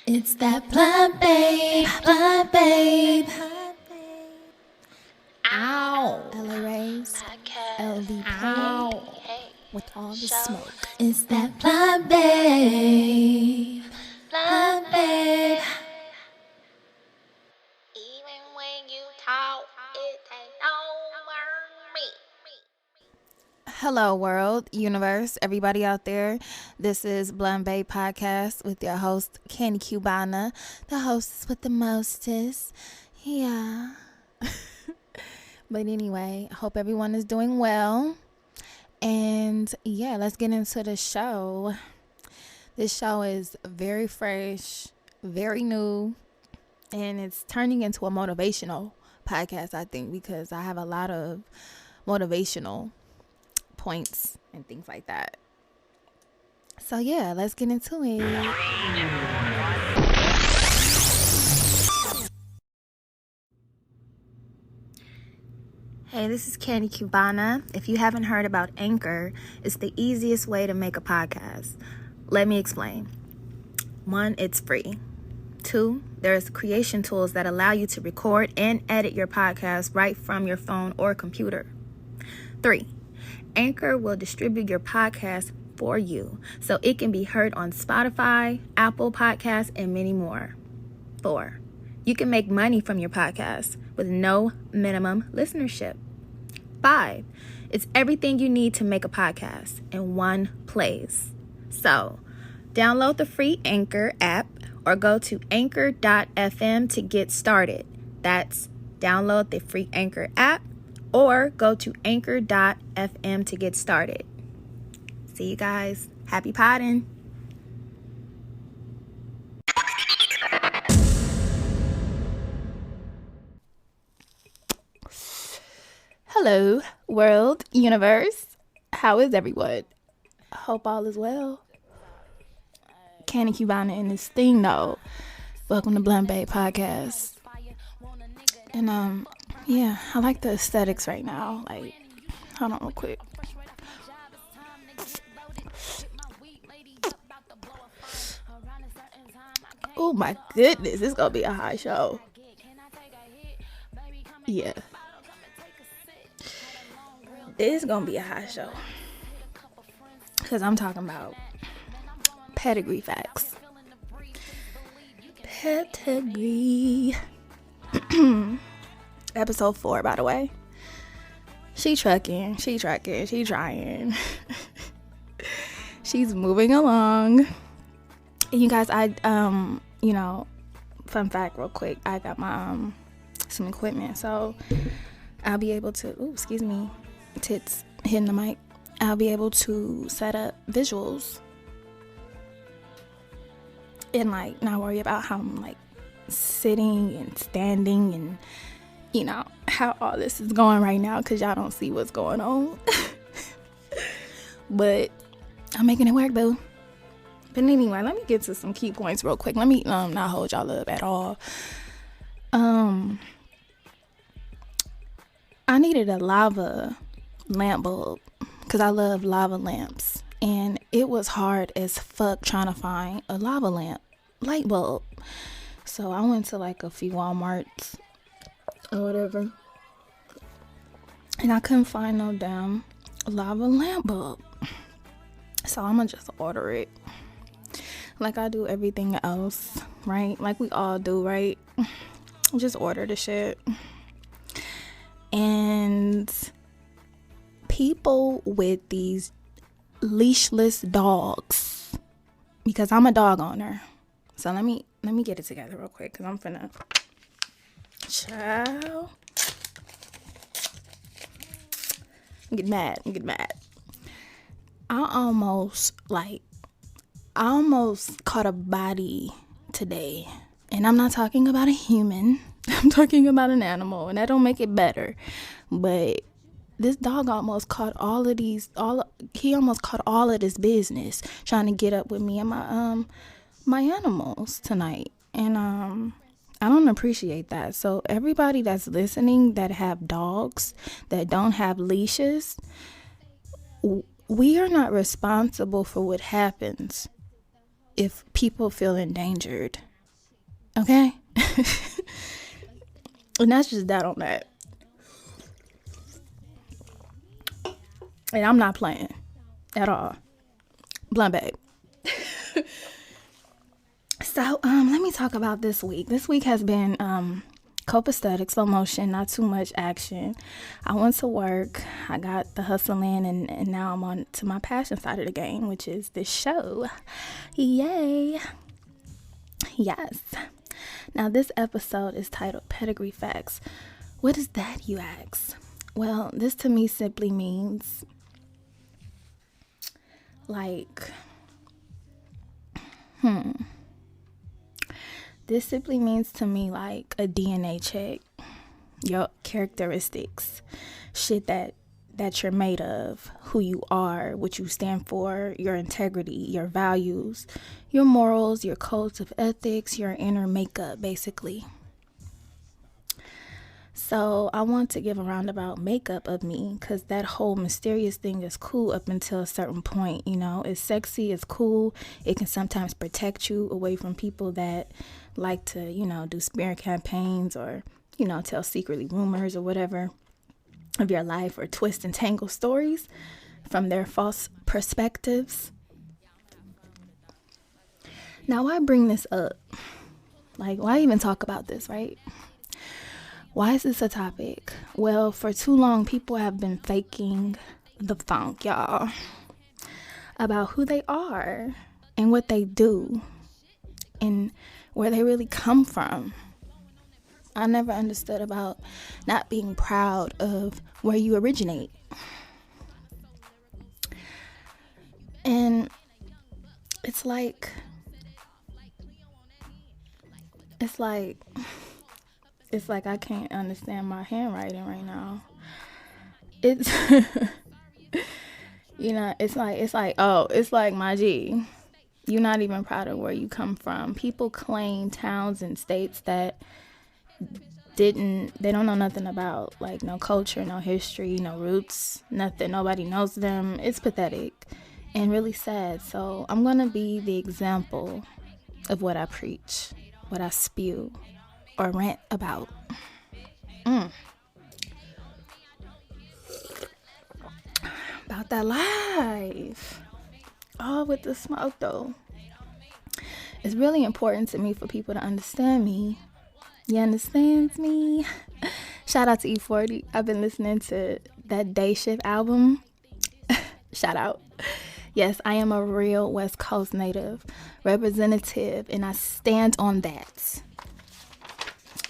It's that blind babe, blind babe. Ow. LA Rays, LV Ow. Play with all the smoke. It's that blind babe, blind babe. Even when you talk, it ain't over me. Hello, world, universe, everybody out there. This is Blind Babe Podcast with your host, Candy Cubana, the hostess with the mostest. Yeah. But anyway, I hope everyone is doing well. And yeah, let's get into the show. This show is very fresh, very new, and it's turning into a motivational podcast, I think, because I have a lot of motivational points and things like that. So yeah, let's get into it. Hey, this is Candy Cubana. If you haven't heard about Anchor, it's the easiest way to make a podcast. Let me explain. 1, it's free. 2, there's creation tools that allow you to record and edit your podcast right from your phone or computer. 3, Anchor will distribute your podcast for you so it can be heard on Spotify, Apple Podcasts, and many more. 4, you can make money from your podcast with no minimum listenership. 5, it's everything you need to make a podcast in one place. So, download the free Anchor app or go to anchor.fm to get started. That's download the free Anchor app or go to anchor.fm to get started. See you guys. Happy podding. Hello, world, universe. How is everyone? Hope all is well. Candy Cubana in this thing, though. Welcome to Blind Babe Podcast. And, yeah, I like the aesthetics right now. Like, hold on real quick. Oh my goodness, this is gonna be a high show. Yeah. This is gonna be a high show. Because I'm talking about pedigree facts. Pedigree. Episode 4, by the way. She trying. She's moving along. And you guys, fun fact real quick, I got my some equipment, so I'll be able to, tits hitting the mic. I'll be able to set up visuals and not worry about how I'm sitting and standing and how all this is going right now, because y'all don't see what's going on. But I'm making it work, boo. But anyway, let me get to some key points real quick. Let me not hold y'all up at all. I needed a lava lamp bulb because I love lava lamps, and it was hard as fuck trying to find a lava lamp light bulb. So I went to a few Walmarts or whatever, and I couldn't find no damn lava lamp bulb. So I'm gonna just order it like I do everything else, right? Like we all do, right? Just order the shit. And people with these leashless dogs, because I'm a dog owner. So let me get it together real quick, because I'm finna child. I'm getting mad. I almost caught a body today. And I'm not talking about a human. I'm talking about an animal. And that don't make it better. But this dog almost caught all of this business trying to get up with me and my animals tonight. And I don't appreciate that. So everybody that's listening that have dogs that don't have leashes, we are not responsible for what happens if people feel endangered. Okay? And that's just that on that. And I'm not playing at all. Blunt babe. So, let me talk about this week. This week has been copacetic, slow motion, not too much action. I went to work. I got the hustle in, and now I'm on to my passion side of the game, which is this show. Yay. Yes. Now, this episode is titled Pedigree Facts. What is that, you ask? Well, this to me simply means this simply means to me like a DNA check. Your characteristics, shit that you're made of, who you are, what you stand for, your integrity, your values, your morals, your codes of ethics, your inner makeup, basically. So I want to give a roundabout makeup of me, because that whole mysterious thing is cool up until a certain point. It's sexy, it's cool. It can sometimes protect you away from people that like to, do smear campaigns or, tell secretly rumors or whatever of your life, or twist and tangle stories from their false perspectives. Now, why bring this up? Why even talk about this, right? Why is this a topic? Well, for too long, people have been faking the funk, y'all, about who they are and what they do and where they really come from. I never understood about not being proud of where you originate. And it's like I can't understand my handwriting right now. It's it's like my G. You're not even proud of where you come from. People claim towns and states that they don't know nothing about, no culture, no history, no roots, nothing. Nobody knows them. It's pathetic and really sad. So I'm gonna be the example of what I preach, what I spew or rant about. About that life. All with the smoke though. It's really important to me for people to understand me. You understand me? Shout out to E40. I've been listening to that Day Shift album. Shout out. Yes, I am a real West Coast native representative, and I stand on that.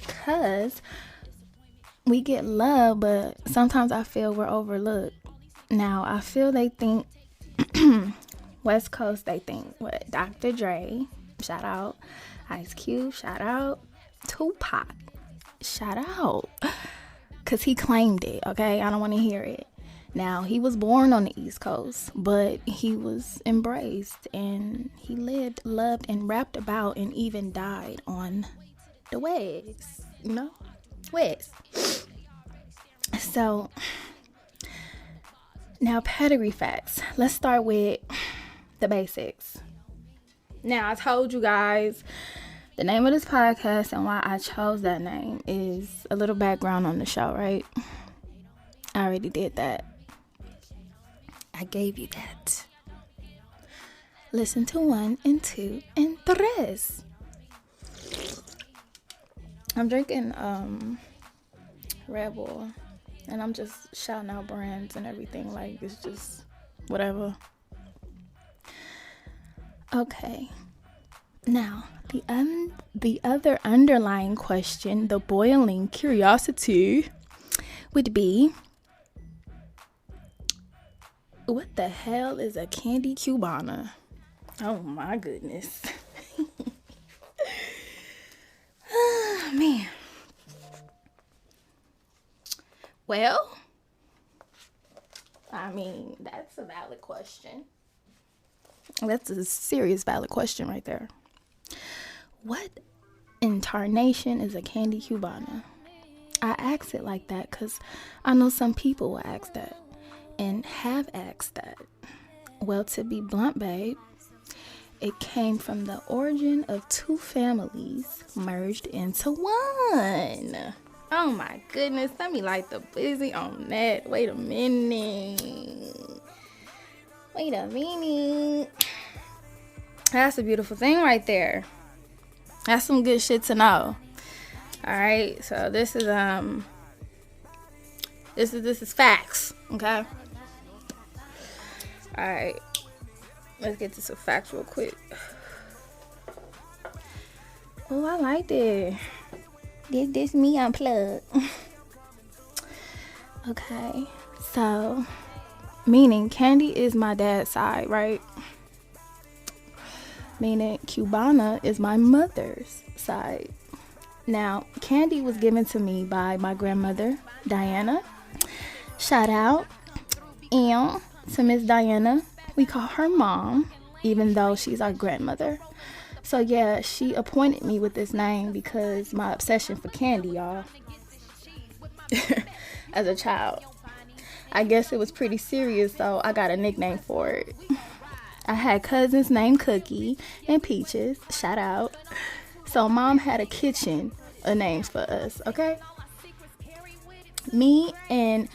Because we get love, but sometimes I feel we're overlooked. Now, I feel they think West Coast, they think what? Dr. Dre, shout out. Ice Cube, shout out. Tupac, shout out. Because he claimed it, okay? I don't want to hear it. Now, he was born on the East Coast, but he was embraced, and he lived, loved, and rapped about, and even died on the West, West. So, now pedigree facts. Let's start with the basics. Now, I told you guys the name of this podcast and why I chose that name is a little background on the show, right? I already did that. I gave you that. Listen to 1 and 2 and 3. I'm drinking Red Bull, and I'm just shouting out brands and everything. It's just whatever. Okay. Now, the other underlying question, the boiling curiosity, would be, what the hell is a Candy Cubana? Oh my goodness. Man. Well, that's a valid question. That's a serious valid question right there. What in tarnation is a Candy Cubana? I ask it like that because I know some people will ask that and have asked that. Well, to be blunt, babe, it came from the origin of two families merged into one. Oh my goodness, let me light the busy on that. Wait a minute. That's a beautiful thing right there. That's some good shit to know. Alright, so this is facts, okay? Alright. Let's get to some facts real quick. Oh, I like it. This me unplugged. Okay, so meaning Candy is my dad's side, right? Meaning Cubana is my mother's side. Now, Candy was given to me by my grandmother, Diana. Shout out. And to Miss Diana, we call her mom, even though she's our grandmother. So yeah, she appointed me with this name because my obsession for candy, y'all. As a child. I guess it was pretty serious, so I got a nickname for it. I had cousins named Cookie and Peaches. Shout out. So mom had a kitchen of names for us, okay? Me and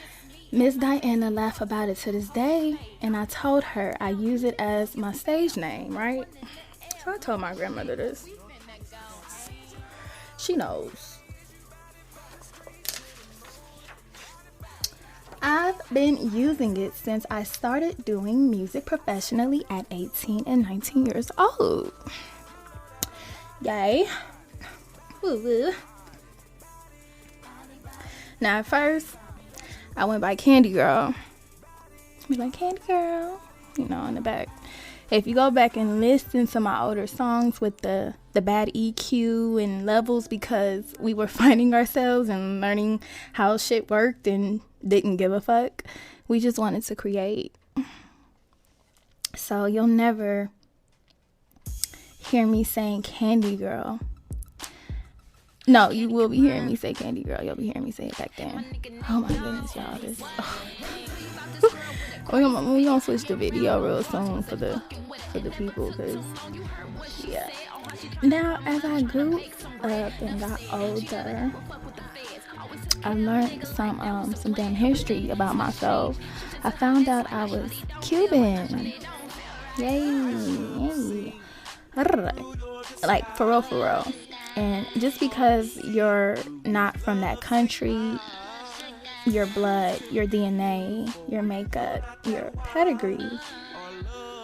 Miss Diana laugh about it to this day, and I told her I use it as my stage name, right? So I told my grandmother this. She knows. I've been using it since I started doing music professionally at 18 and 19 years old. Yay. Woo-woo. Now at first, I went by Candy Girl. Be like, Candy Girl, you know, in the back. If you go back and listen to my older songs with the bad EQ and levels, because we were finding ourselves and learning how shit worked and didn't give a fuck. We just wanted to create. So you'll never hear me saying Candy Girl. No, you will be hearing me say Candy Girl. You'll be hearing me say it back then. Oh my goodness, y'all. We're gonna switch the video real soon for the people, because yeah. Now as I grew up and got older, I learned some damn history about myself. I found out I was Cuban. Yay. Like for real. And just because you're not from that country, your blood, your DNA, your makeup, your pedigree,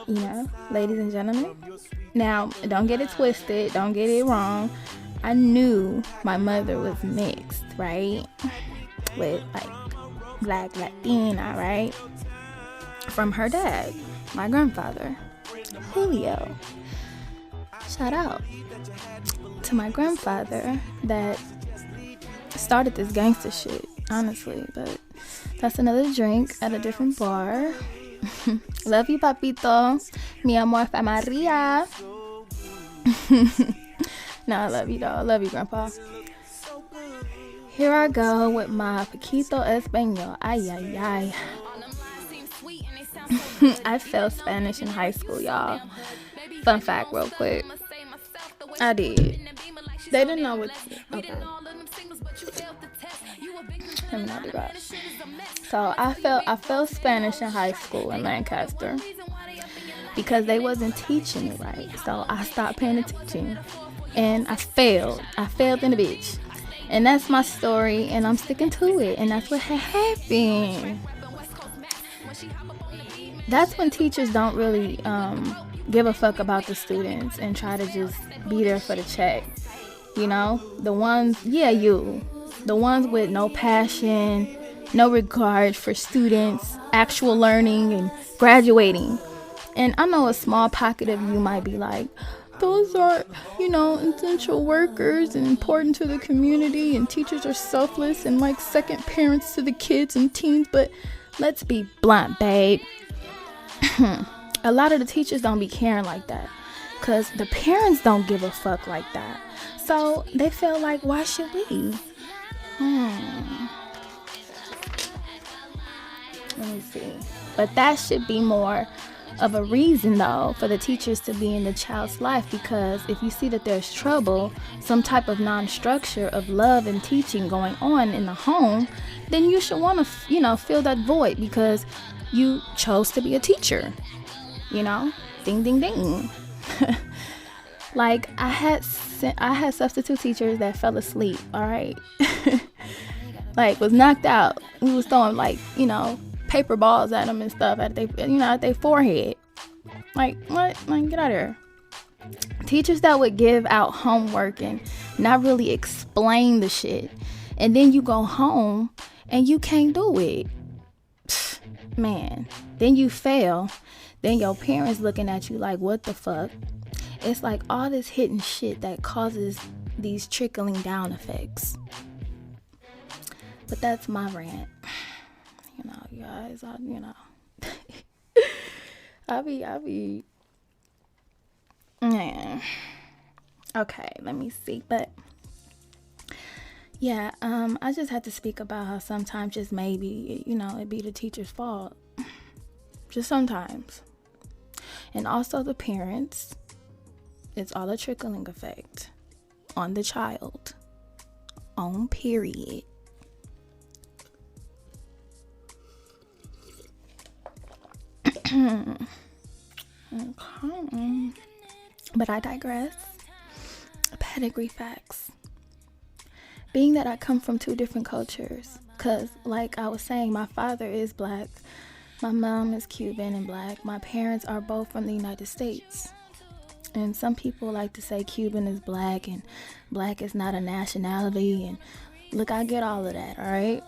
you know, ladies and gentlemen. Now, don't get it twisted, don't get it wrong. I knew my mother was mixed, right? With like black Latina, right? From her dad, my grandfather, Julio. Shout out to my grandfather that started this gangster shit, honestly, but that's another drink at a different bar. Love you, papito. Mi amor, Maria. No, I love you, though. I love you, grandpa. Here I go with my poquito español. Ay. I failed Spanish in high school, y'all. Fun fact, real quick. I did. They didn't know what. Okay. Let me not do that. So I failed Spanish in high school in Lancaster because they wasn't teaching it right. So I stopped paying attention, and I failed. I failed in a bitch, and that's my story, and I'm sticking to it. And that's what happened. That's when teachers don't really give a fuck about the students and try to just be there for the check. You know, the ones with no passion, no regard for students, actual learning and graduating. And I know a small pocket of you might be like, those are, essential workers and important to the community, and teachers are selfless and like second parents to the kids and teens. But let's be blunt, babe. A lot of the teachers don't be caring like that because the parents don't give a fuck like that. So they feel like, why should we? Let me see. But that should be more of a reason, though, for the teachers to be in the child's life, because if you see that there's trouble, some type of non-structure of love and teaching going on in the home, then you should want to, fill that void, because you chose to be a teacher, ding, ding, ding. Like, I had substitute teachers that fell asleep, all right? Like, was knocked out. We was throwing, like, paper balls at them and stuff at their forehead. Like, what? Like, get out of here. Teachers that would give out homework and not really explain the shit, and then you go home and you can't do it. Man, then you fail. Then your parents looking at you like, what the fuck? It's like all this hidden shit that causes these trickling down effects. But that's my rant. You guys, I'll be, man. Okay, let me see. But yeah, I just had to speak about how sometimes just maybe, it be the teacher's fault. Just sometimes. And also the parents. It's all a trickling effect on the child. On period. Okay. But I digress. Pedigree facts. Being that I come from two different cultures, because like I was saying, my father is black, my mom is Cuban and black, my parents are both from the United States. And some people like to say Cuban is black and black is not a nationality. And look, I get all of that, all right?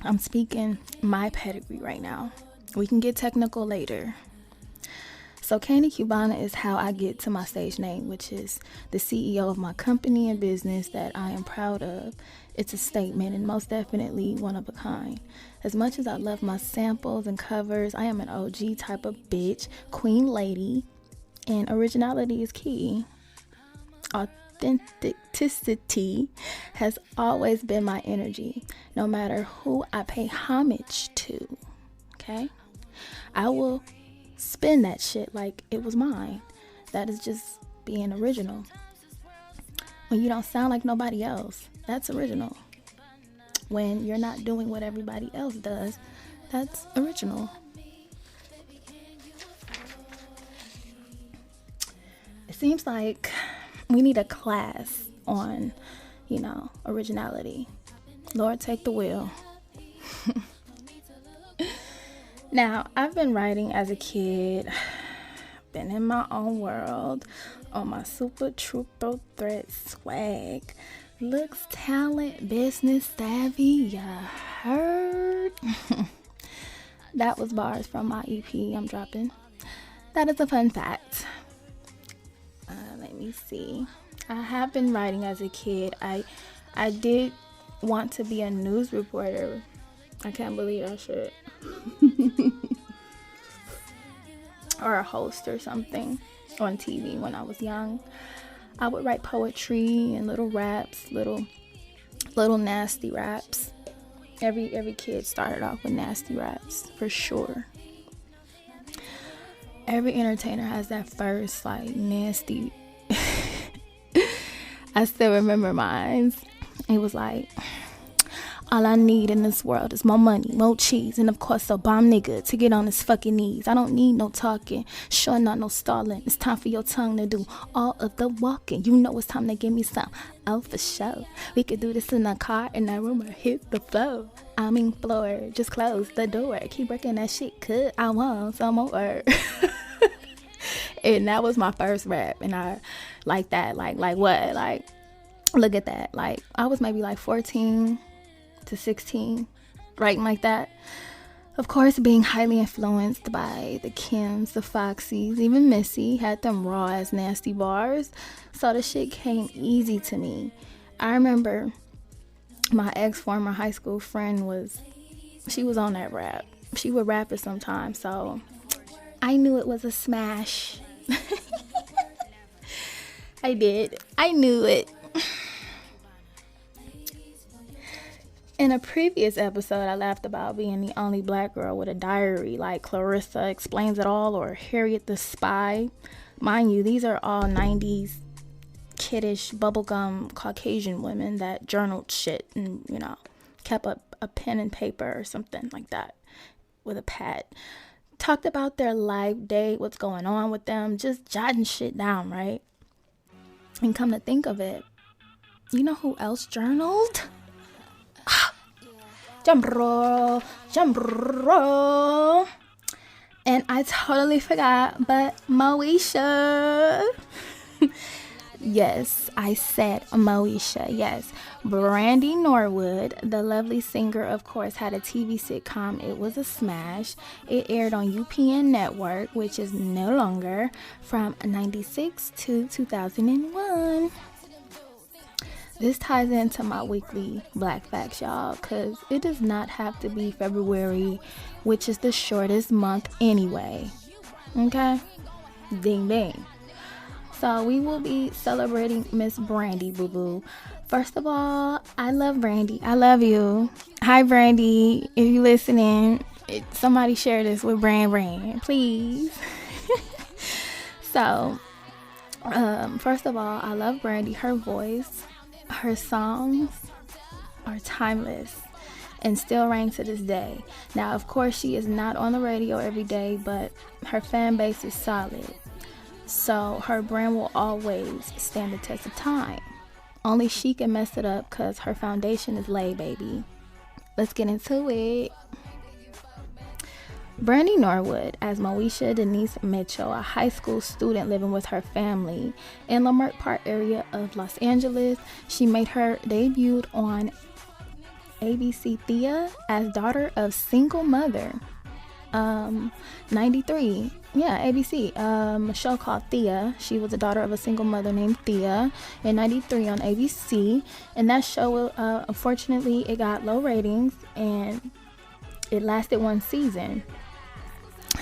I'm speaking my pedigree right now. We can get technical later. So Candy Cubana is how I get to my stage name, which is the CEO of my company and business that I am proud of. It's a statement and most definitely one of a kind. As much as I love my samples and covers, I am an OG type of bitch, queen lady, and originality is key. Authenticity has always been my energy, no matter who I pay homage to, okay? I will spin that shit like it was mine. That is just being original. When you don't sound like nobody else, that's original. When you're not doing what everybody else does, that's original. It seems like we need a class on, originality. Lord, take the wheel. Now, I've been writing as a kid, been in my own world, on my super trooper thread swag. Looks, talent, business savvy, ya heard? That was bars from my EP I'm dropping. That is a fun fact. Let me see. I have been writing as a kid. I did want to be a news reporter. I can't believe that shit. Or a host or something on TV when I was young. I would write poetry and little raps, little nasty raps. Every kid started off with nasty raps, for sure. Every entertainer has that first, nasty. I still remember mine. It was like, all I need in this world is more money, more cheese, and of course a bomb nigga to get on his fucking knees. I don't need no talking, sure not no stalling. It's time for your tongue to do all of the walking. You know it's time to give me some. Oh, for sure. We could do this in a car, in a room, or hit the floor. I mean floor, just close the door. Keep working that shit, cause I want some more. And that was my first rap, and I like that. Like what? Like, look at that. Like, I was maybe 14 to 16, writing like that. Of course, being highly influenced by the Kims, the Foxies, even Missy had them raw as nasty bars. So the shit came easy to me. I remember my ex-former high school friend she was on that rap. She would rap it sometimes, so I knew it was a smash. I did. I knew it. In a previous episode, I laughed about being the only black girl with a diary like Clarissa Explains It All or Harriet the Spy. Mind you, these are all 90s kiddish bubblegum Caucasian women that journaled shit and, kept a pen and paper or something like that with a pad. Talked about their life, day, what's going on with them, just jotting shit down, right? And come to think of it, you know who else journaled? Drum roll. And I totally forgot, but Moesha. Yes, I said Moesha, yes. Brandy Norwood, the lovely singer, of course, had a TV sitcom. It was a smash. It aired on UPN Network, which is no longer, from 96 to 2001. This ties into my weekly Black Facts, y'all, because it does not have to be February, which is the shortest month anyway. Okay? Ding ding. So we will be celebrating Miss Brandy, boo-boo. First of all, I love Brandy. I love you. Hi, Brandy. If you listening, somebody share this with Brand, please. So, first of all, I love Brandy. Her voice, her songs are timeless and still reign to this day. Now, of course, she is not on the radio every day, but her fan base is solid. So her brand will always stand the test of time. Only she can mess it up because her foundation is laid, baby. Let's get into it. Brandy Norwood as Moesha Denise Mitchell, a high school student living with her family in Leimert Park area of Los Angeles. She made her debut on ABC Thea as daughter of single mother. 93. Yeah, ABC. A show called Thea. She was the daughter of a single mother named Thea in 93 on ABC. And that show, unfortunately, it got low ratings and it lasted one season.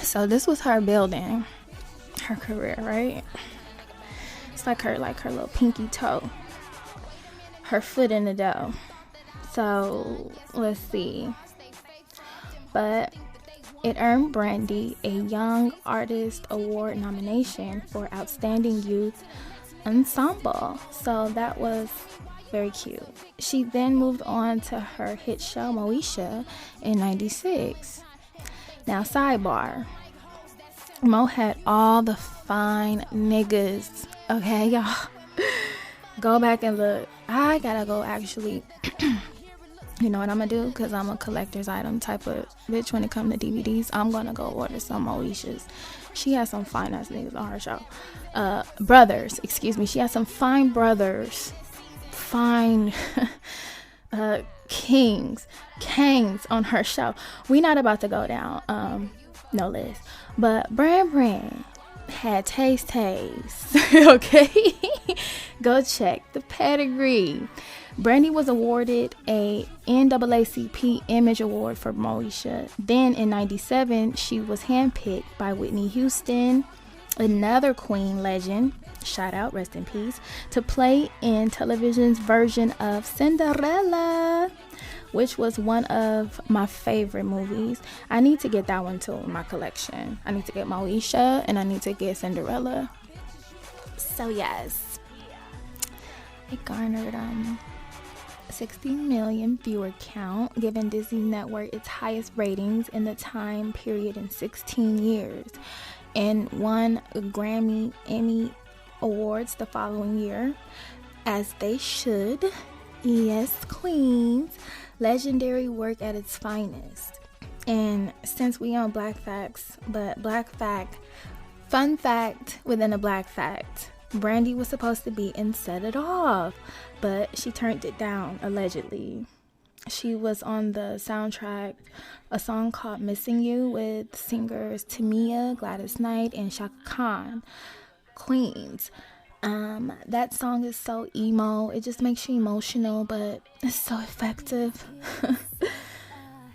So this was her building her career, right? It's like her little pinky toe, her foot in the dough. So let's see. But it earned Brandy a Young Artist Award nomination for Outstanding Youth Ensemble. So that was very cute. She then moved on to her hit show Moesha in 96. Now, sidebar. Mo had all the fine niggas. Okay, y'all. Go back and look. I gotta go actually. You know what I'm gonna do? Because I'm a collector's item type of bitch when it comes to DVDs. I'm gonna go order some Moeshas. She has some fine ass niggas on her show. Brothers, excuse me. She has some fine brothers. Fine kings on her show. We not about to go down no list, but Brand had taste okay. Go check the pedigree. Brandy was awarded a NAACP Image Award for Moesha. Then in 97 she was handpicked by Whitney Houston, another Queen legend, shout out, rest in peace, to play in television's version of Cinderella, which was one of my favorite movies. I need to get that one too in my collection. I need to get Moesha and I need to get Cinderella. So yes, it garnered 60 million viewer count, giving Disney Network its highest ratings in the time period in 16 years, and won Grammy Emmy Awards the following year, as they should. Yes, queens. Legendary work at its finest. And since we on Black Facts, but Black Fact, fun fact within a Black Fact, Brandy was supposed to be in Set It Off, but she turned it down, allegedly. She was on the soundtrack, a song called Missing You with singers Tamia, Gladys Knight, and Shaka Khan, Queens. That song is so emo. It just makes you emotional, but it's so effective.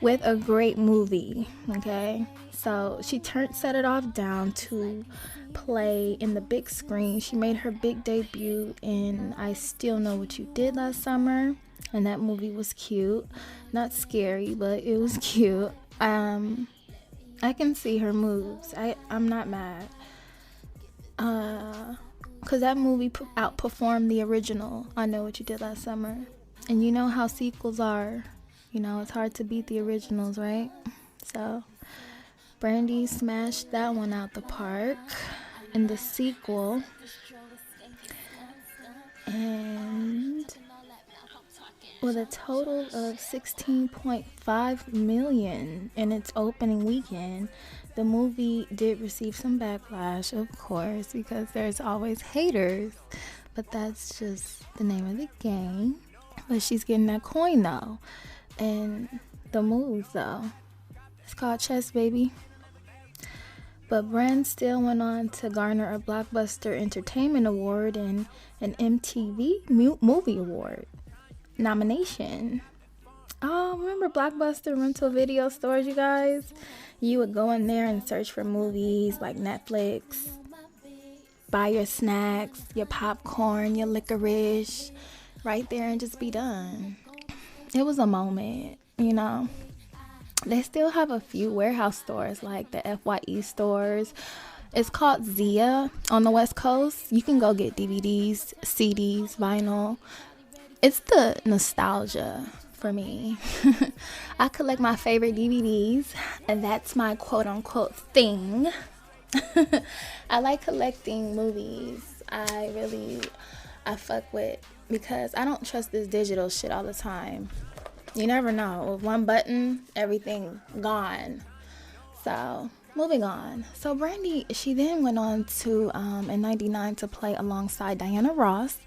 With a great movie, okay? So she Set It Off down to play in the big screen. She made her big debut in I Still Know What You Did last summer. and that movie was cute. Not scary, but it was cute. I can see her moves. I'm not mad. Cause that movie outperformed the original, I Know What You Did Last Summer. And you know how sequels are. You know, it's hard to beat the originals, right? So, Brandy smashed that one out the park in the sequel. And with a total of 16.5 million in its opening weekend, the movie did receive some backlash, of course, because there's always haters. But that's just the name of the game. But she's getting that coin, though. And the moves, though. It's called chess, baby. But Brand still went on to garner a Blockbuster Entertainment Award and an MTV Movie Award nomination. Oh, remember Blockbuster rental video stores, you guys? You would go in there and search for movies like Netflix, buy your snacks, your popcorn, your licorice, right there and just be done. It was a moment, you know. They still have a few warehouse stores like the FYE stores. It's called Zia on the West Coast. You can go get DVDs, CDs, vinyl. It's the nostalgia for me. I collect my favorite DVDs, and that's my quote-unquote thing. I like collecting movies. I fuck with, because I don't trust this digital shit all the time. You never know. With one button, everything gone. So, moving on. So, Brandy, she then went on to, in 99, to play alongside Diana Ross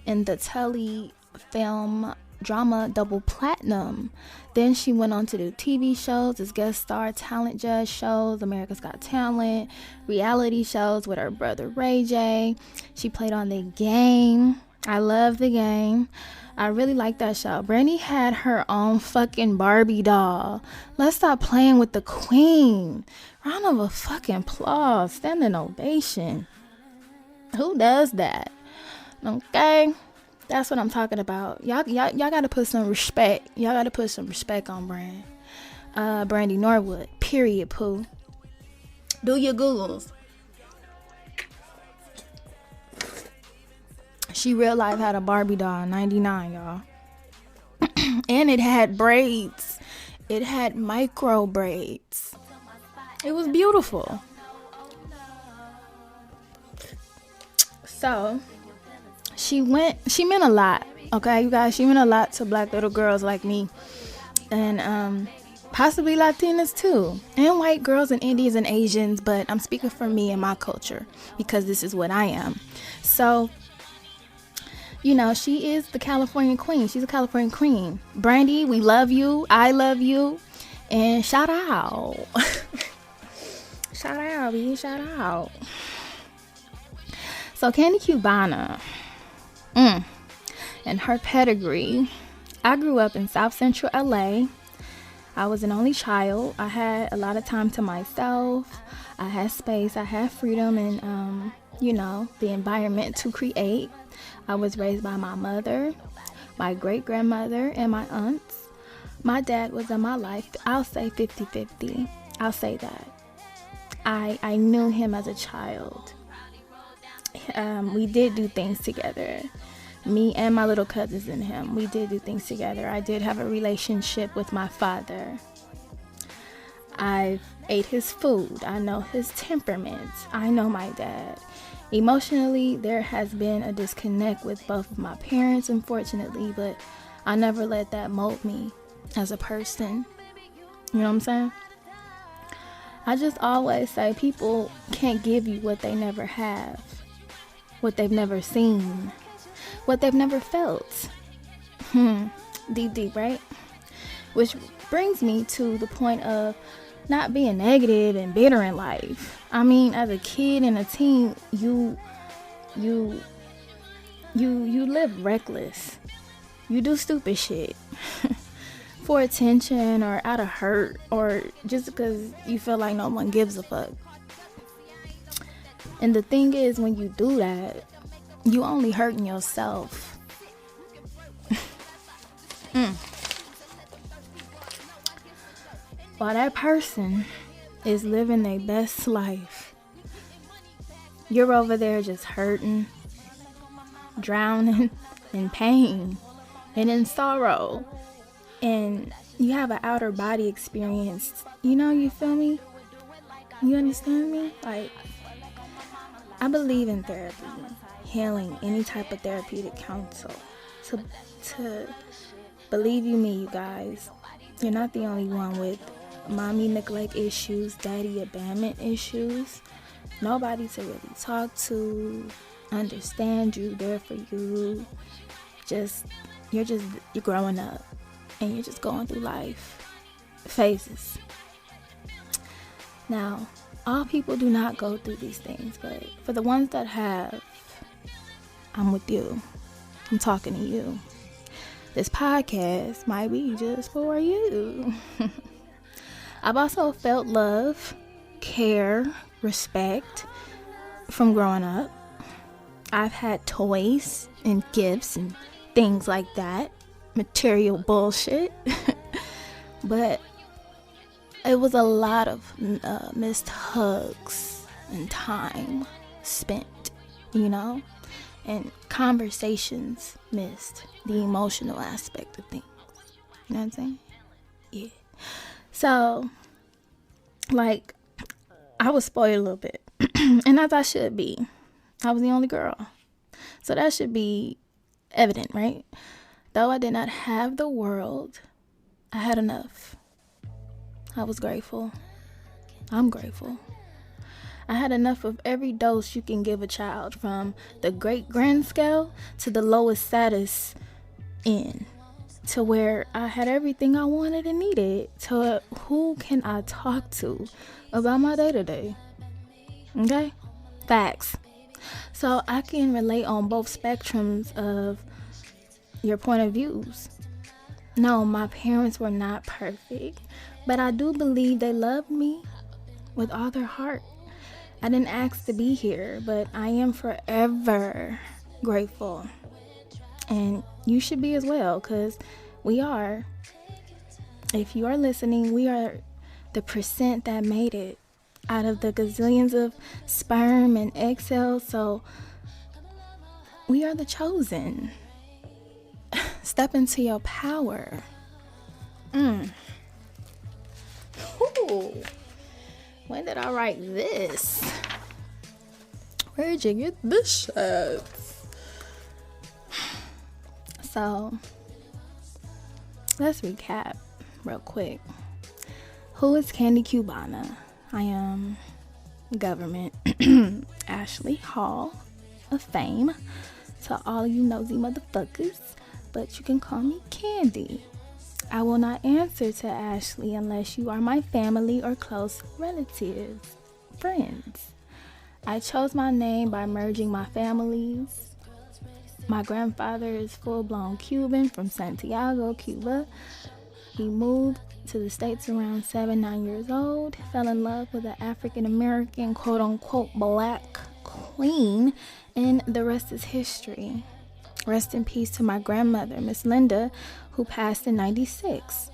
in the telefilm drama Double Platinum. Then she went on to do TV shows as guest star, talent judge shows, America's Got Talent, reality shows with her brother Ray J. She played on The Game. I love The Game. I really like that show. Brandy had her own fucking Barbie doll. Let's stop playing with the queen. Round of a fucking applause. Standing ovation. Who does that? Okay? That's what I'm talking about. Y'all gotta put some respect. Y'all gotta put some respect on Brandy Norwood. Period, poo. Do your Googles. She real life had a Barbie doll in 99, y'all. And it had braids. It had micro braids. It was beautiful. So, she meant a lot. Okay, you guys, she meant a lot to black little girls like me. And possibly Latinas too. And white girls and Indians and Asians. But I'm speaking for me and my culture, because this is what I am. So, you know, she is the California queen. She's a California queen. Brandy, we love you. I love you. And shout out. Shout out, B. Shout out. So, Candy Cubana. And her pedigree. I grew up in South Central LA. I was an only child. I had a lot of time to myself. I had space. I had freedom and, you know, the environment to create. I was raised by my mother, my great-grandmother, and my aunts. My dad was in my life, I'll say 50-50. I'll say that. I knew him as a child. We did do things together. Me and my little cousins and him, we did do things together. I did have a relationship with my father. I ate his food. I know his temperament. I know my dad. Emotionally, there has been a disconnect with both of my parents, unfortunately, but I never let that mold me as a person. You know what I'm saying? I just always say people can't give you what they never have, what they've never seen, what they've never felt. Deep, right? Which brings me to the point of not being negative and bitter in life. I mean, as a kid and a teen, you live reckless. You do stupid shit for attention or out of hurt or just because you feel like no one gives a fuck. And the thing is, when you do that, you only hurting yourself. While that person is living their best life, you're over there just hurting, drowning in pain and in sorrow. And you have an outer body experience. You feel me? You understand me? Like, I believe in therapy, healing, any type of therapeutic counsel. To believe me, you guys, you're not the only one with mommy neglect issues, daddy abandonment issues. Nobody to really talk to, understand you, there for you. You're growing up and you're just going through life phases. Now, all people do not go through these things, but for the ones that have, I'm with you. I'm talking to you. This podcast might be just for you. I've also felt love, care, respect from growing up. I've had toys and gifts and things like that, material bullshit. But it was a lot of missed hugs and time spent, and conversations missed, the emotional aspect of things. You know what I'm saying? Yeah. So, like, I was spoiled a little bit, and as I should be. I was the only girl. So that should be evident, right? Though I did not have the world, I had enough. I was grateful. I'm grateful. I had enough of every dose you can give a child, from the great grand scale to the lowest status end, to where I had everything I wanted and needed, to who can I talk to about my day-to-day. Okay? Facts. So I can relate on both spectrums of your point of views. No, my parents were not perfect, but I do believe they loved me with all their heart. I didn't ask to be here, but I am forever grateful. And you should be as well, because we are. If you are listening, we are the percent that made it out of the gazillions of sperm and egg cells. So we are the chosen. Step into your power. Ooh. When did I write this? Where'd you get this shit? So let's recap real quick. Who is Candy Cubana? I am government Ashley Hall of Fame to all you nosy motherfuckers, but you can call me Candy. I will not answer to Ashley unless you are my family or close relatives, friends. I chose my name by merging my families. My grandfather is full-blown Cuban from Santiago, Cuba. He moved to the States around 7-9 years old, fell in love with an African-American quote-unquote black queen, and the rest is history. Rest in peace to my grandmother, Miss Linda, who passed in 96.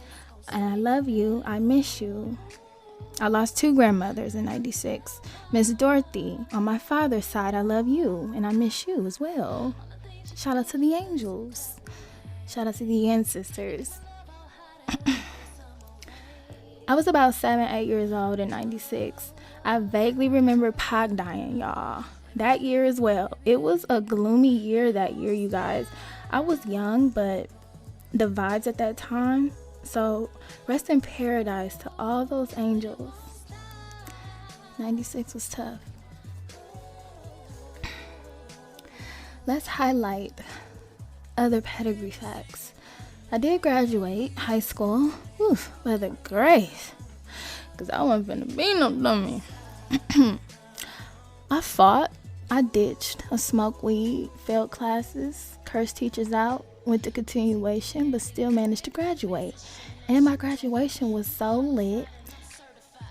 And I love you. I miss you. I lost 2 grandmothers in 96. Miss Dorothy, on my father's side, I love you. And I miss you as well. Shout out to the angels. Shout out to the ancestors. I was about 7-8 years old in 96. I vaguely remember Pac dying, y'all. That year as well. It was a gloomy year that year, you guys. I was young, but the vibes at that time. So rest in paradise to all those angels. 96 was tough. Let's highlight other pedigree facts. I did graduate high school with a grace, because I wasn't finna be no dummy. I fought. I ditched. I smoked weed, failed classes, cursed teachers out, went to continuation, but still managed to graduate. And my graduation was so lit.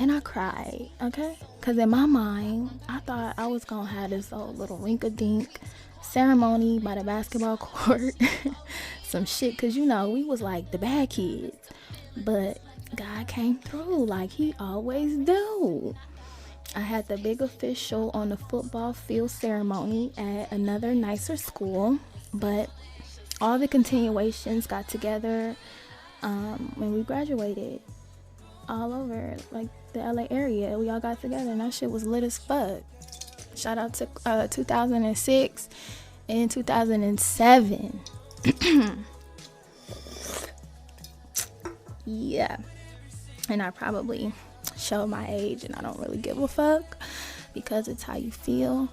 And I cried, okay? Because in my mind, I thought I was going to have this old little rink-a-dink ceremony by the basketball court. Some shit, because, you know, we was like the bad kids. But God came through like he always do. I had the big official on the football field ceremony at another nicer school. But all the continuations got together when we graduated. All over like the LA area, we all got together and that shit was lit as fuck. Shout out to 2006 and 2007. Yeah, and I probably show my age and I don't really give a fuck because it's how you feel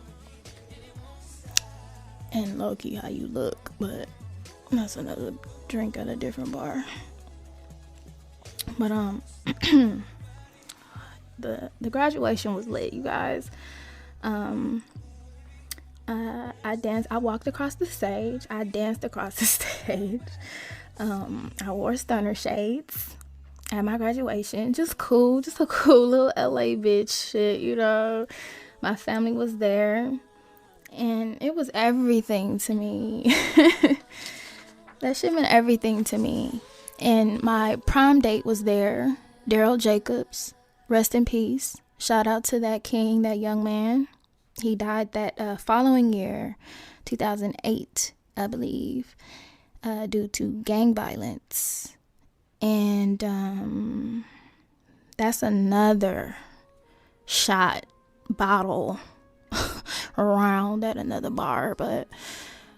and low-key how you look, but that's another drink at a different bar. But the graduation was lit, you guys. I danced. I walked across the stage. I danced across the stage. I wore stunner shades at my graduation. Just cool, just a cool little LA bitch shit, you know. My family was there, and it was everything to me. That shit meant everything to me. And my prom date was there, Daryl Jacobs, rest in peace. Shout out to that king, that young man. He died that following year, 2008, I believe, due to gang violence. And that's another shot bottle around at another bar, but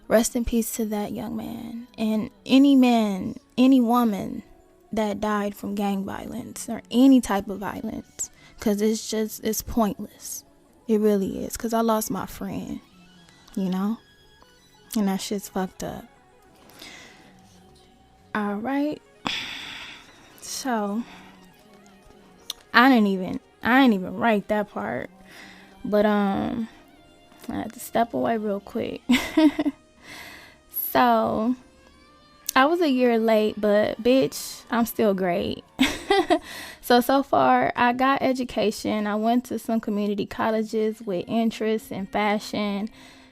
rest in peace to that young man. And any man, any woman that died from gang violence or any type of violence, because it's pointless. It really is, because I lost my friend, you know, and that shit's fucked up. All right, so I didn't even write that part, but I had to step away real quick. So I was a year late, but bitch, I'm still great. So far, I got education. I went to some community colleges with interests in fashion.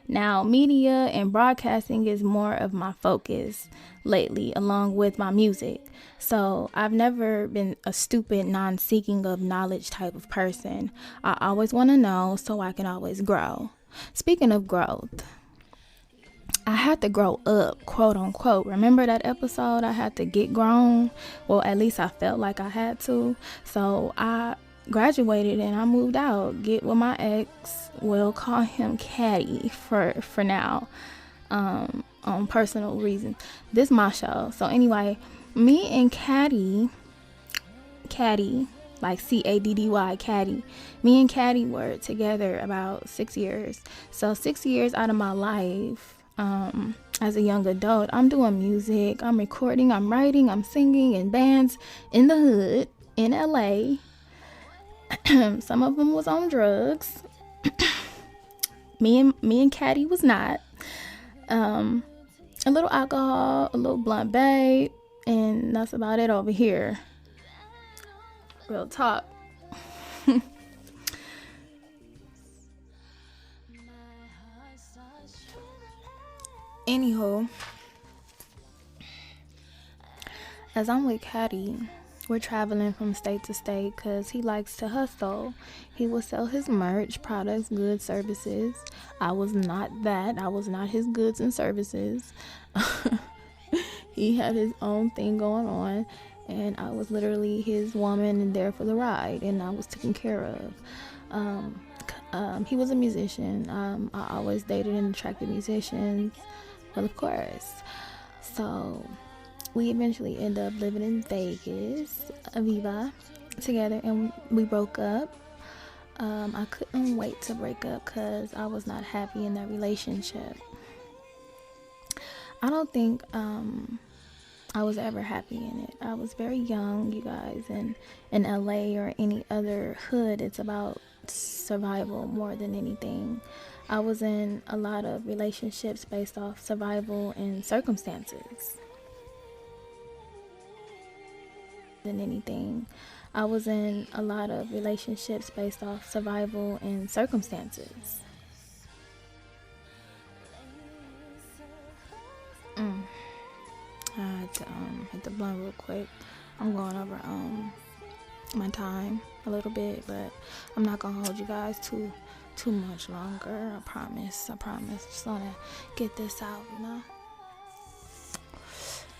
Now, media and broadcasting is more of my focus lately, along with my music. So I've never been a stupid, non-seeking of knowledge type of person. I always want to know so I can always grow. Speaking of growth, I had to grow up, quote unquote. Remember that episode? I had to get grown. Well, at least I felt like I had to. So I graduated and I moved out. Get with my ex. We'll call him Caddy for now. On personal reasons. This is my show. So anyway, me and Caddy, like Caddy, Caddy. Me and Caddy were together about 6 years. So 6 years out of my life. As a young adult, I'm doing music, I'm recording, I'm writing, I'm singing in bands in the hood in LA. Some of them was on drugs. me and Caddy was not. A little alcohol, a little blunt babe, and that's about it over here. Real talk. Anywho, as I'm with Caddy, we're traveling from state to state because he likes to hustle. He will sell his merch, products, goods, services. I was not that. I was not his goods and services. He had his own thing going on, and I was literally his woman and there for the ride, and I was taken care of. He was a musician. I always dated and attracted musicians. Well, of course. So we eventually ended up living in Vegas, Aviva, together, and we broke up. I couldn't wait to break up because I was not happy in that relationship. I don't think I was ever happy in it. I was very young, you guys, and in LA or any other hood, it's about survival more than anything. I was in a lot of relationships based off survival and circumstances. than anything. I was in a lot of relationships based off survival and circumstances. I had to hit the blunt real quick. I'm going over my time a little bit, but I'm not gonna hold you guys too much longer. I promise. Just wanna get this out,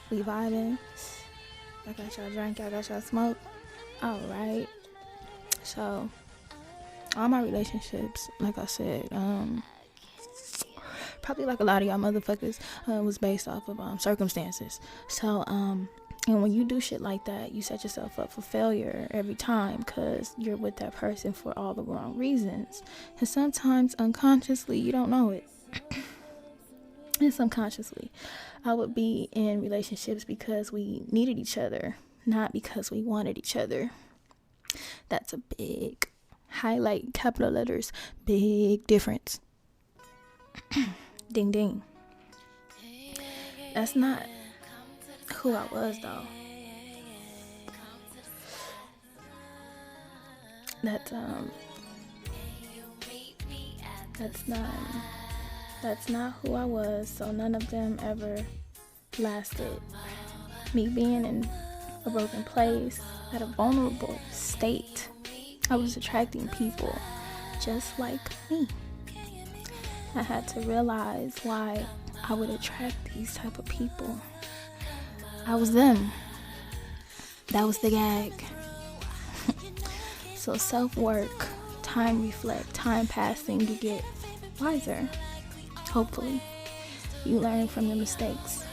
We vibing. I got y'all drink, I got y'all smoke. Alright. So all my relationships, like I said, probably like a lot of y'all motherfuckers, was based off of circumstances. So and when you do shit like that, you set yourself up for failure every time, because you're with that person for all the wrong reasons. And sometimes unconsciously you don't know it. And subconsciously, I would be in relationships because we needed each other, not because we wanted each other. That's a big highlight, capital letters, big difference. Ding ding. That's not who I was, though. That's not who I was, so none of them ever lasted. Me being in a broken place, at a vulnerable state, I was attracting people just like me. I had to realize why I would attract these type of people. I was them. That was the gag. So self-work, time reflect, time passing, you get wiser. Hopefully. You learn from your mistakes.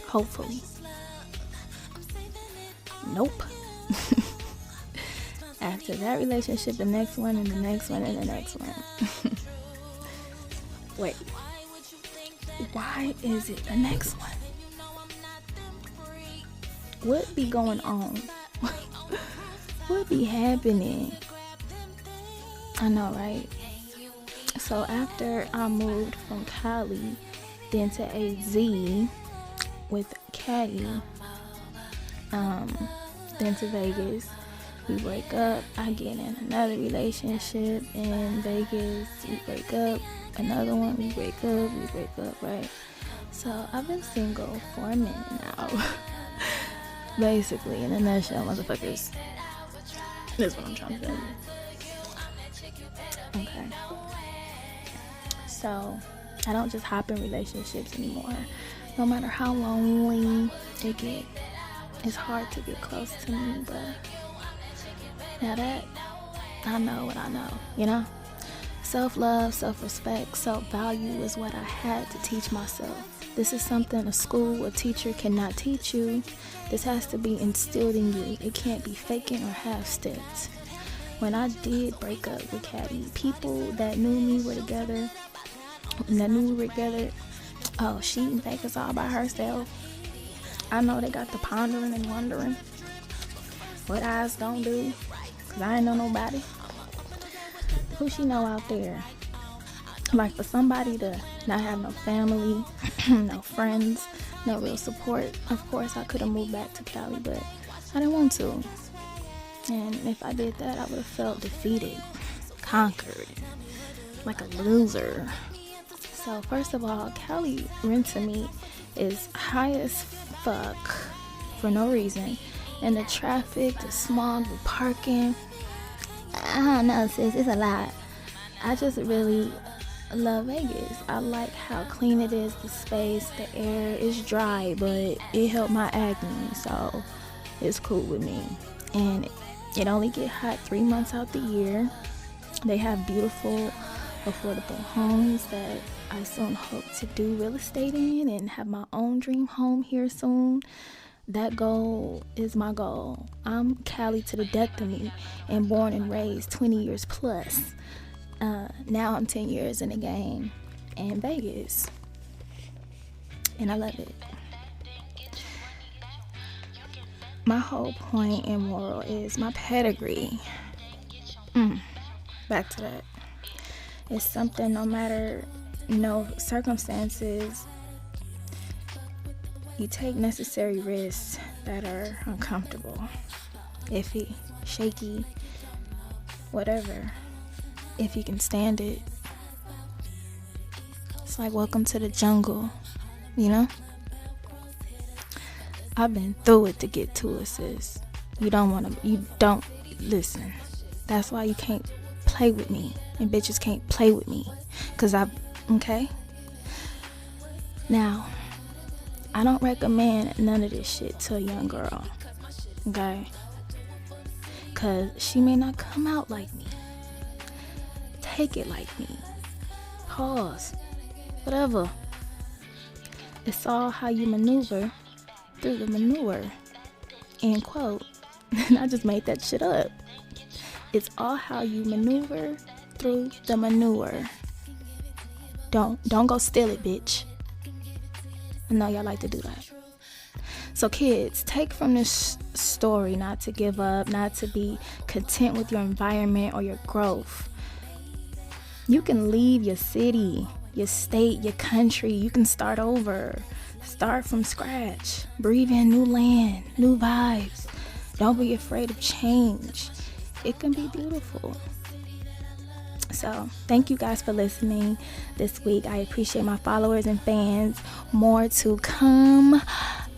Hopefully. Nope. After that relationship, the next one, and the next one, and the next one. Wait. Why is it the next one? What be going on? What be happening? I know, right? So after I moved from Cali, then to AZ with Cali, then to Vegas, we break up. I get in another relationship in Vegas. We break up. Another one. We break up, right? So I've been single for a minute now. Basically, in a nutshell, motherfuckers. That's what I'm trying to tell you. Okay. So I don't just hop in relationships anymore. No matter how lonely it get, it's hard to get close to me, but now that I know what I know, Self-love, self-respect, self-value is what I had to teach myself. This is something a school, a teacher cannot teach you. This has to be instilled in you. It can't be faking or half-stepped. When I did break up with Caddy, people that knew we were together, oh, she in Vegas all by herself. I know they got the pondering and wondering what eyes don't do, because I ain't know nobody. Who she know out there? Like, for somebody to not have no family, no friends, no real support, of course I could have moved back to Cali, but I didn't want to. And if I did that, I would have felt defeated, conquered, like a loser. So first of all, Cali rent to me is high as fuck for no reason. And the traffic, the smog, the parking, I don't know, sis, it's a lot. I just really love Vegas. I like how clean it is, the space, the air is dry, but it helped my acne, so it's cool with me. And it only get hot 3 months out the year. They have beautiful, affordable homes that I soon hope to do real estate in and have my own dream home here soon. That goal is my goal. I'm Cali to the death of me, and born and raised 20 years plus. Now I'm 10 years in the game in Vegas, and I love it. My whole point and moral is my pedigree. Back to that. It's something, no matter no circumstances, You take necessary risks that are uncomfortable, iffy, shaky, whatever, if you can stand it. It's like welcome to the jungle, you know? I've been through it to get to it, sis. You don't listen. That's why you can't play with me, and bitches can't play with me, okay? Now, I don't recommend none of this shit to a young girl, okay? Cause she may not come out like me. Take it like me. Pause. Whatever. It's all how you maneuver through the manure. End quote. And I just made that shit up. It's all how you maneuver through the manure. Don't go steal it, bitch. I know y'all like to do that. So kids, take from this story not to give up, not to be content with your environment or your growth. You can leave your city, your state, your country. You can start over. Start from scratch. Breathe in new land, new vibes. Don't be afraid of change. It can be beautiful. So, thank you guys for listening this week. I appreciate my followers and fans. More to come.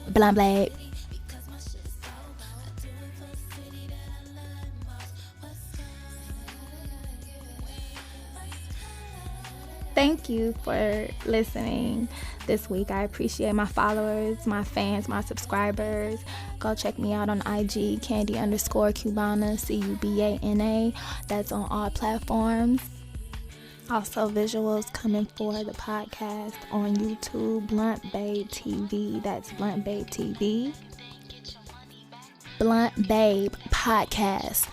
Blah, blah. Thank you for listening this week. I appreciate my followers, my fans, my subscribers. Go check me out on IG, Candy_Cubana, Cubana. That's on all platforms. Also, visuals coming for the podcast on YouTube, Blunt Babe TV. That's Blunt Babe TV. Blunt Babe Podcast.